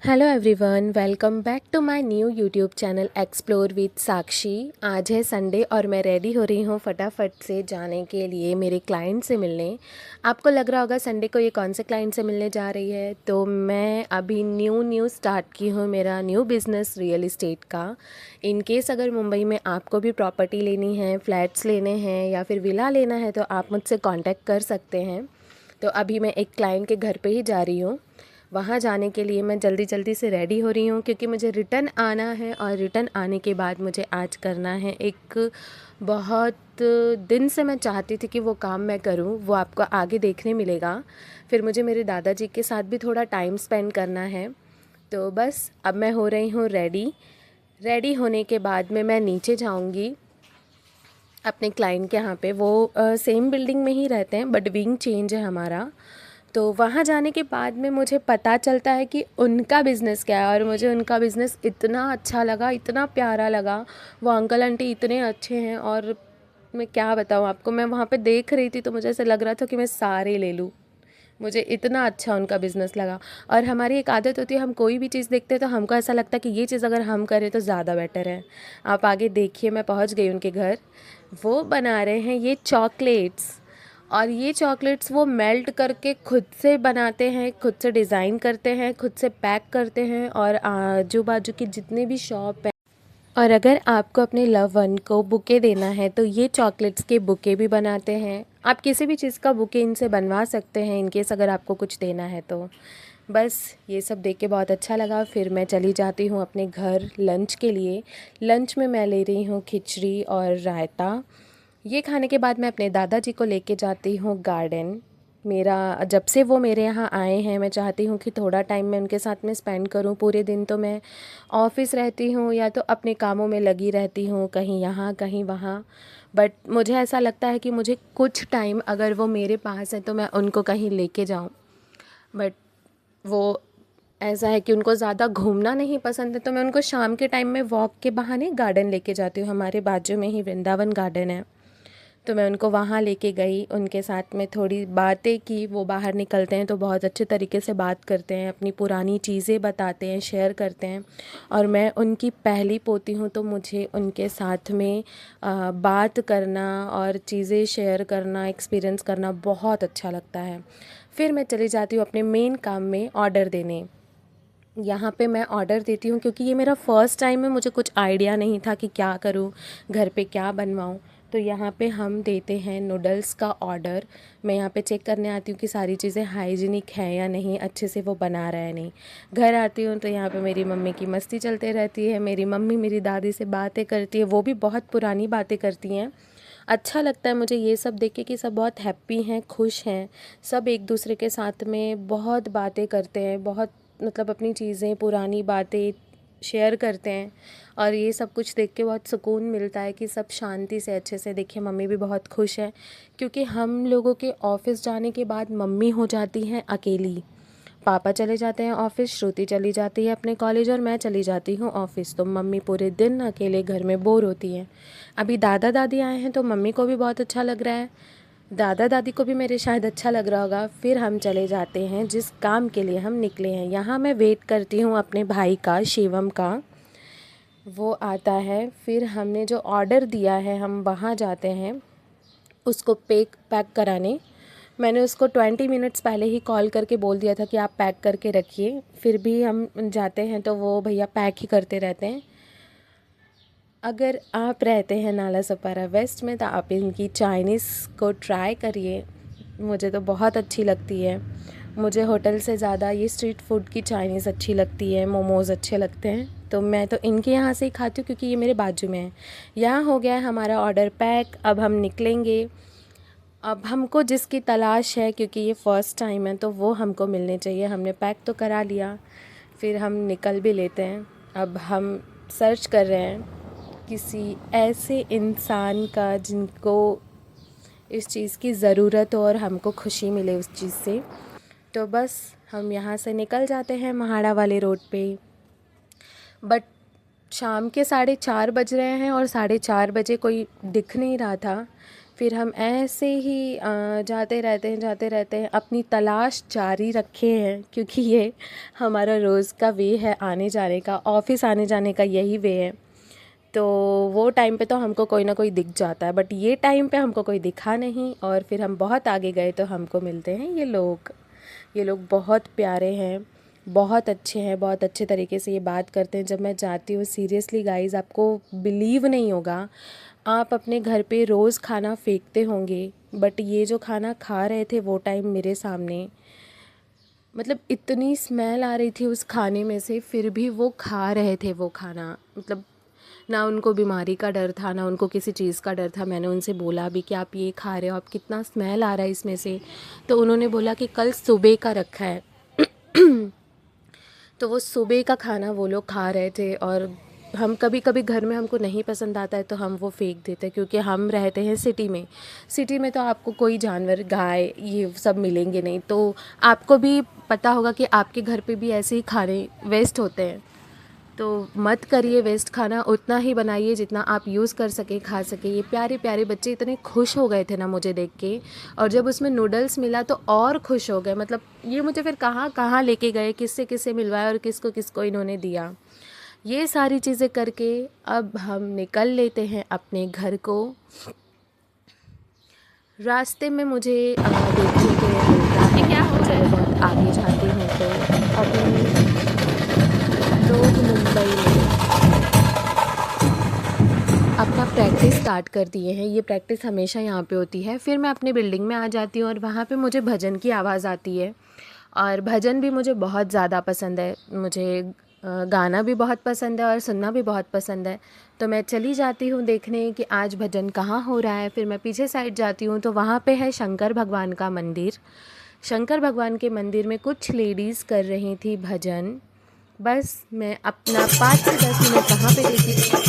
Hello everyone, welcome back to my new YouTube channel explore with Sakshi. आज है Sunday और मैं रेडी हो रही हूँ फटाफट से जाने के लिए मेरे क्लाइंट से मिलने। आपको लग रहा होगा संडे को ये कौन से क्लाइंट से मिलने जा रही है। तो मैं अभी न्यू स्टार्ट की हूँ मेरा न्यू बिज़नेस रियल इस्टेट का। इन केस अगर मुंबई में आपको भी प्रॉपर्टी लेनी है, फ्लैट्स लेने हैं या फिर विला लेना है तो आप मुझसे कॉन्टैक्ट कर सकते हैं। तो अभी मैं एक क्लाइंट के घर पर ही जा रही हूँ। वहाँ जाने के लिए मैं जल्दी से रेडी हो रही हूँ क्योंकि मुझे रिटर्न आना है और रिटर्न आने के बाद मुझे आज करना है एक बहुत दिन से मैं चाहती थी कि वो काम मैं करूँ, वो आपको आगे देखने मिलेगा। फिर मुझे मेरे दादाजी के साथ भी थोड़ा टाइम स्पेंड करना है। तो बस अब मैं हो रही हूँ रेडी होने के बाद में मैं नीचे जाऊँगी अपने क्लाइंट के यहाँ पे। वो सेम बिल्डिंग में ही रहते हैं बट विंग चेंज है हमारा। तो वहाँ जाने के बाद में मुझे पता चलता है कि उनका बिज़नेस क्या है और मुझे उनका बिज़नेस इतना अच्छा लगा, इतना प्यारा लगा। वो अंकल आंटी इतने अच्छे हैं और मैं क्या बताऊँ आपको, मैं वहाँ पे देख रही थी तो मुझे ऐसा लग रहा था कि मैं सारे ले लूँ। मुझे इतना अच्छा उनका बिज़नेस लगा। और हमारी एक आदत होती है, हम कोई भी चीज़ देखते हैं तो हमको ऐसा लगता है कि ये चीज़ अगर हम करें तो ज़्यादा बेटर है। आप आगे देखिए, मैं पहुँच गई उनके घर। वो बना रहे हैं ये चॉकलेट्स और ये चॉकलेट्स वो मेल्ट करके खुद से बनाते हैं, खुद से डिज़ाइन करते हैं, खुद से पैक करते हैं। और आजू बाजू की जितने भी शॉप हैं, और अगर आपको अपने लव वन को बुके देना है तो ये चॉकलेट्स के बुके भी बनाते हैं। आप किसी भी चीज़ का बुके इनसे बनवा सकते हैं इनकेस अगर आपको कुछ देना है तो। बस ये सब देख के बहुत अच्छा लगा। फिर मैं चली जाती हूँ अपने घर लंच के लिए। लंच में मैं ले रही हूँ खिचड़ी और रायता। ये खाने के बाद मैं अपने दादाजी को लेके जाती हूँ गार्डन। मेरा जब से वो मेरे यहाँ आए हैं मैं चाहती हूँ कि थोड़ा टाइम मैं उनके साथ में स्पेंड करूँ। पूरे दिन तो मैं ऑफ़िस रहती हूँ या तो अपने कामों में लगी रहती हूँ, कहीं यहाँ कहीं वहाँ। बट मुझे ऐसा लगता है कि मुझे कुछ टाइम अगर वो मेरे पास है तो मैं उनको कहीं लेके जाऊँ। बट वो ऐसा है कि उनको ज़्यादा घूमना नहीं पसंद है तो मैं उनको शाम के टाइम में वॉक के बहाने गार्डन लेके जाती हूँ। हमारे बाजू में ही वृंदावन गार्डन है तो मैं उनको वहाँ लेके गई, उनके साथ में थोड़ी बातें की। वो बाहर निकलते हैं तो बहुत अच्छे तरीके से बात करते हैं, अपनी पुरानी चीज़ें बताते हैं, शेयर करते हैं। और मैं उनकी पहली पोती हूँ तो मुझे उनके साथ में बात करना और चीज़ें शेयर करना, एक्सपीरियंस करना बहुत अच्छा लगता है। फिर मैं चली जाती हूँ अपने मेन काम में, ऑर्डर देने। यहाँ पे मैं ऑर्डर देती हूँ क्योंकि ये मेरा फ़र्स्ट टाइम है, मुझे कुछ आइडिया नहीं था कि क्या करूँ, घर पे क्या बनवाऊँ। तो यहाँ पे हम देते हैं नूडल्स का ऑर्डर। मैं यहाँ पे चेक करने आती हूँ कि सारी चीज़ें हाइजीनिक है या नहीं, अच्छे से वो बना रहा है नहीं। घर आती हूँ तो यहाँ पे मेरी मम्मी की मस्ती चलते रहती है। मेरी मम्मी मेरी दादी से बातें करती है, वो भी बहुत पुरानी बातें करती हैं। अच्छा लगता है मुझे ये सब देख के कि सब बहुत हैप्पी हैं, खुश हैं। सब एक दूसरे के साथ में बहुत बातें करते हैं, बहुत मतलब अपनी चीज़ें, पुरानी बातें शेयर करते हैं। और ये सब कुछ देख के बहुत सुकून मिलता है कि सब शांति से अच्छे से। देखिए मम्मी भी बहुत खुश है क्योंकि हम लोगों के ऑफ़िस जाने के बाद मम्मी हो जाती हैं अकेली। पापा चले जाते हैं ऑफ़िस, श्रुति चली जाती है अपने कॉलेज और मैं चली जाती हूँ ऑफ़िस। तो मम्मी पूरे दिन अकेले घर में बोर होती हैं। अभी दादा दादी आए हैं तो मम्मी को भी बहुत अच्छा लग रहा है, दादा दादी को भी मेरे शायद अच्छा लग रहा होगा। फिर हम चले जाते हैं जिस काम के लिए हम निकले हैं। यहाँ मैं वेट करती हूँ अपने भाई का, शिवम का। वो आता है, फिर हमने जो ऑर्डर दिया है हम वहाँ जाते हैं उसको पैक कराने। मैंने उसको 20 मिनट्स पहले ही कॉल करके बोल दिया था कि आप पैक करके रखिए। फिर भी हम जाते हैं तो वो भैया पैक ही करते रहते हैं। अगर आप रहते हैं नाला सपारा वेस्ट में तो आप इनकी चाइनीज़ को ट्राई करिए, मुझे तो बहुत अच्छी लगती है। मुझे होटल से ज़्यादा ये स्ट्रीट फूड की चाइनीज़ अच्छी लगती है, मोमोज़ अच्छे लगते हैं। तो मैं तो इनके यहाँ से ही खाती हूँ क्योंकि ये मेरे बाजू में है। यहाँ हो गया है हमारा ऑर्डर पैक, अब हम निकलेंगे। अब हमको जिसकी तलाश है, क्योंकि ये फ़र्स्ट टाइम है तो वो हमको मिलने चाहिए। हमने पैक तो करा लिया, फिर हम निकल भी लेते हैं। अब हम सर्च कर रहे हैं किसी ऐसे इंसान का जिनको इस चीज़ की ज़रूरत हो और हमको खुशी मिले उस चीज़ से। तो बस हम यहाँ से निकल जाते हैं महाड़ा वाले रोड पे। बट शाम के 4:30 बज रहे हैं और 4:30 बजे कोई दिख नहीं रहा था। फिर हम ऐसे ही जाते रहते हैं, अपनी तलाश जारी रखे हैं, क्योंकि ये हमारा रोज़ का वे है आने जाने का, ऑफ़िस आने जाने का यही वे है। तो वो टाइम पे तो हमको कोई ना कोई दिख जाता है, बट ये टाइम पे हमको कोई दिखा नहीं। और फिर हम बहुत आगे गए तो हमको मिलते हैं ये लोग बहुत प्यारे हैं, बहुत अच्छे हैं, बहुत अच्छे तरीके से ये बात करते हैं। जब मैं जाती हूँ, सीरियसली गाइज़, आपको बिलीव नहीं होगा, आप अपने घर पे रोज़ खाना फेंकते होंगे, बट ये जो खाना खा रहे थे वो टाइम मेरे सामने, मतलब इतनी स्मेल आ रही थी उस खाने में से, फिर भी वो खा रहे थे वो खाना। मतलब ना उनको बीमारी का डर था, ना उनको किसी चीज़ का डर था। मैंने उनसे बोला भी कि आप ये खा रहे हो, आप कितना स्मेल आ रहा है इसमें से, तो उन्होंने बोला कि कल सुबह का रखा है। तो वो सुबह का खाना वो लोग खा रहे थे। और हम कभी कभी घर में हमको नहीं पसंद आता है तो हम वो फेंक देते हैं, क्योंकि हम रहते हैं सिटी में तो आपको कोई जानवर, गाय, ये सब मिलेंगे नहीं। तो आपको भी पता होगा कि आपके घर पे भी ऐसे ही खाने वेस्ट होते हैं। तो मत करिए वेस्ट खाना, उतना ही बनाइए जितना आप यूज़ कर सकें, खा सकें। ये प्यारे प्यारे बच्चे इतने खुश हो गए थे ना मुझे देख के, और जब उसमें नूडल्स मिला तो और खुश हो गए। मतलब ये मुझे फिर कहाँ कहाँ लेके गए, किससे किससे मिलवाया और किसको किसको इन्होंने दिया। ये सारी चीज़ें करके अब हम निकल लेते हैं अपने घर को। रास्ते में मुझे देखने के लिए मिलता है, क्या हो रहा है, बहुत आगे जाती हूँ तो अभी लोग मुंबई में अपना प्रैक्टिस स्टार्ट कर दिए हैं। ये प्रैक्टिस हमेशा यहाँ पे होती है। फिर मैं अपनी बिल्डिंग में आ जाती हूँ और वहाँ पे मुझे भजन की आवाज़ आती है, और भजन भी मुझे बहुत ज़्यादा पसंद है। मुझे गाना भी बहुत पसंद है और सुनना भी बहुत पसंद है। तो मैं चली जाती हूँ देखने कि आज भजन कहाँ हो रहा है। फिर मैं पीछे साइड जाती हूँ तो वहाँ पे है शंकर भगवान का मंदिर। शंकर भगवान के मंदिर में कुछ लेडीज़ कर रही थी भजन। बस मैं अपना 5 से 10 मिनट वहाँ पे देखी।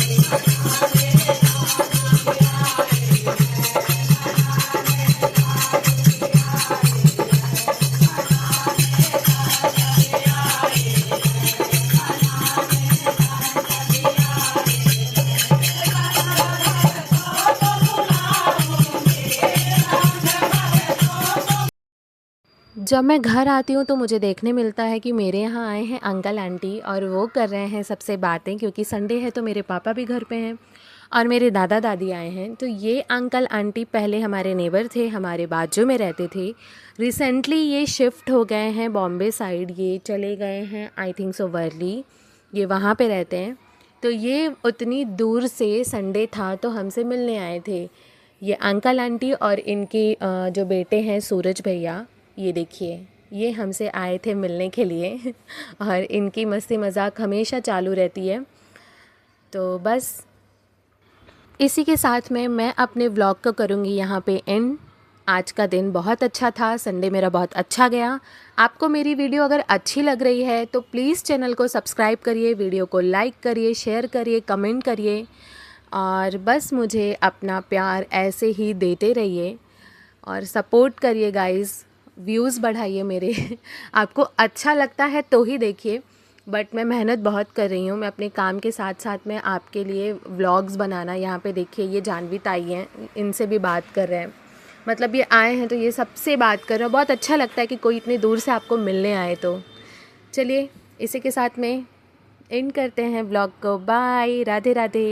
जब मैं घर आती हूँ तो मुझे देखने मिलता है कि मेरे यहाँ आए हैं अंकल आंटी, और वो कर रहे हैं सबसे बातें, क्योंकि संडे है तो मेरे पापा भी घर पे हैं और मेरे दादा दादी आए हैं। तो ये अंकल आंटी पहले हमारे नेबर थे, हमारे बाजू में रहते थे। रिसेंटली ये शिफ्ट हो गए हैं बॉम्बे साइड, ये चले गए हैं आई थिंक सो वर्ली, ये वहाँ पे रहते हैं। तो ये उतनी दूर से संडे था तो हमसे मिलने आए थे, ये अंकल आंटी और इनके जो बेटे हैं सूरज भैया। ये देखिए, ये हमसे आए थे मिलने के लिए और इनकी मस्ती मजाक हमेशा चालू रहती है। तो बस इसी के साथ में मैं अपने व्लॉग को करूँगी यहाँ पे एंड। आज का दिन बहुत अच्छा था, संडे मेरा बहुत अच्छा गया। आपको मेरी वीडियो अगर अच्छी लग रही है तो प्लीज़ चैनल को सब्सक्राइब करिए, वीडियो को लाइक करिए, शेयर करिए, कमेंट करिए, और बस मुझे अपना प्यार ऐसे ही देते रहिए और सपोर्ट करिए गाइज़, व्यूज़ बढ़ाइए मेरे। आपको अच्छा लगता है तो ही देखिए, बट मैं मेहनत बहुत कर रही हूँ। मैं अपने काम के साथ साथ में आपके लिए व्लॉग्स बनाना, यहाँ पे देखिए ये जानवी ताई हैं, इनसे भी बात कर रहे हैं। मतलब ये आए हैं तो ये सबसे बात कर रहे हैं। बहुत अच्छा लगता है कि कोई इतनी दूर से आपको मिलने आए। तो चलिए इसी के साथ में एंड करते हैं व्लॉग को। बाय, राधे राधे।